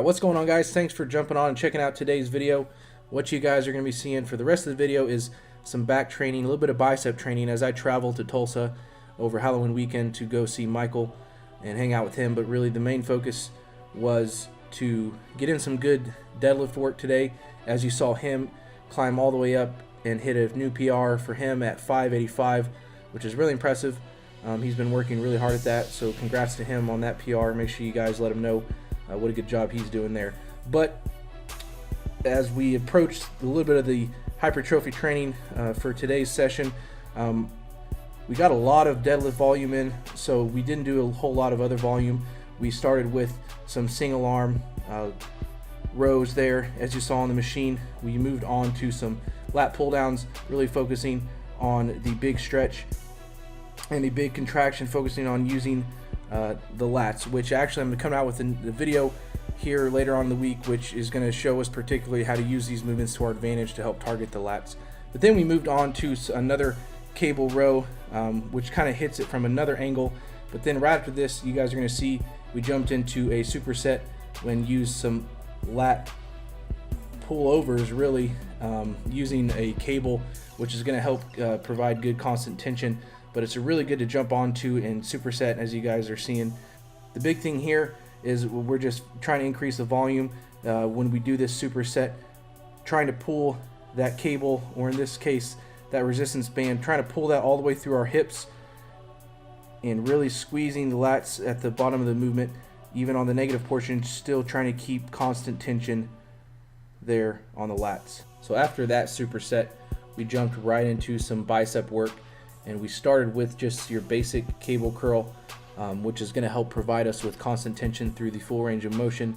What's going on, guys? Thanks for jumping on and checking out today's video. What you guys are going to be seeing for the rest of the video is some back training, a little bit of bicep training as I travel to Tulsa over Halloween weekend to go see Michael and hang out with him. But really the main focus was to get in some good deadlift work today, as you saw him climb all the way up and hit a new PR for him at 585, which is really impressive. He's been working really hard at that, so congrats to him on that PR. Make sure you guys let him know what a good job he's doing there. But as we approach a little bit of the hypertrophy training for today's session, we got a lot of deadlift volume in, so we didn't do a whole lot of other volume. We started with some single arm rows there, as you saw on the machine. We moved on to some lat pull downs, really focusing on the big stretch and the big contraction, focusing on using the lats, which actually I'm going to come out with the video here later on in the week, which is going to show us particularly how to use these movements to our advantage to help target the lats. But then we moved on to another cable row, which kind of hits it from another angle. But then right after this, you guys are going to see we jumped into a superset when used some lat pullovers, really using a cable, which is going to help provide good constant tension. But it's really good to jump onto in superset, as you guys are seeing. The big thing here is we're just trying to increase the volume when we do this superset, trying to pull that cable, or in this case that resistance band, trying to pull that all the way through our hips and really squeezing the lats at the bottom of the movement, even on the negative portion, still trying to keep constant tension there on the lats. So after that superset, we jumped right into some bicep work, and we started with just your basic cable curl, which is going to help provide us with constant tension through the full range of motion.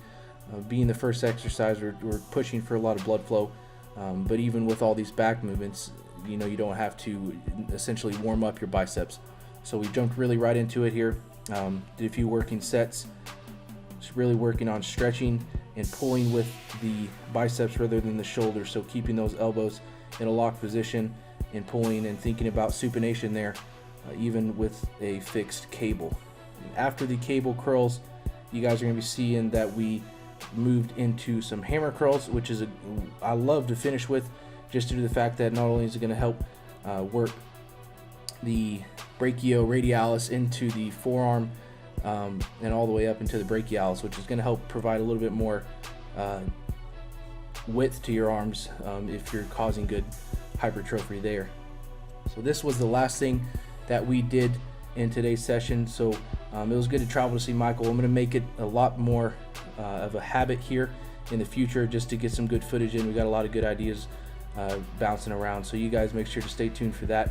Being the first exercise, we're pushing for a lot of blood flow, but even with all these back movements, you don't have to essentially warm up your biceps. So we jumped really right into it here. Did a few working sets, just really working on stretching and pulling with the biceps rather than the shoulders, so keeping those elbows in a locked position and pulling and thinking about supination there, even with a fixed cable. After the cable curls, you guys are going to be seeing that we moved into some hammer curls, which is I love to finish with, just due to the fact that not only is it going to help work the brachioradialis into the forearm and all the way up into the brachialis, which is going to help provide a little bit more width to your arms if you're causing good hypertrophy there. So this was the last thing that we did in today's session. So it was good to travel to see Michael. I'm going to make it a lot more of a habit here in the future, just to get some good footage in. We got a lot of good ideas bouncing around, so you guys make sure to stay tuned for that.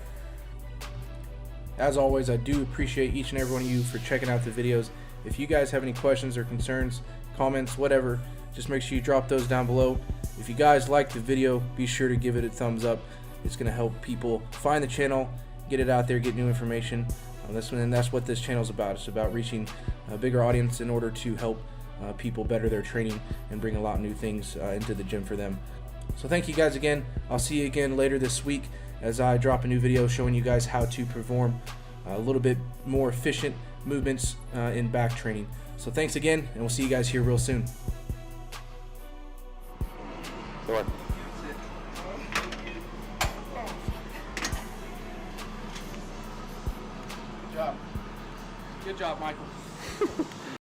As always, I do appreciate each and every one of you for checking out the videos. If you guys have any questions or concerns, comments, whatever, just make sure you drop those down below. If you guys like the video, be sure to give it a thumbs up. It's going to help people find the channel, get it out there, get new information. That's what this channel is about. It's about reaching a bigger audience in order to help people better their training and bring a lot of new things into the gym for them. So thank you guys again. I'll see you again later this week as I drop a new video showing you guys how to perform a little bit more efficient movements in back training. So thanks again, and we'll see you guys here real soon. Good job. Good job, Michael.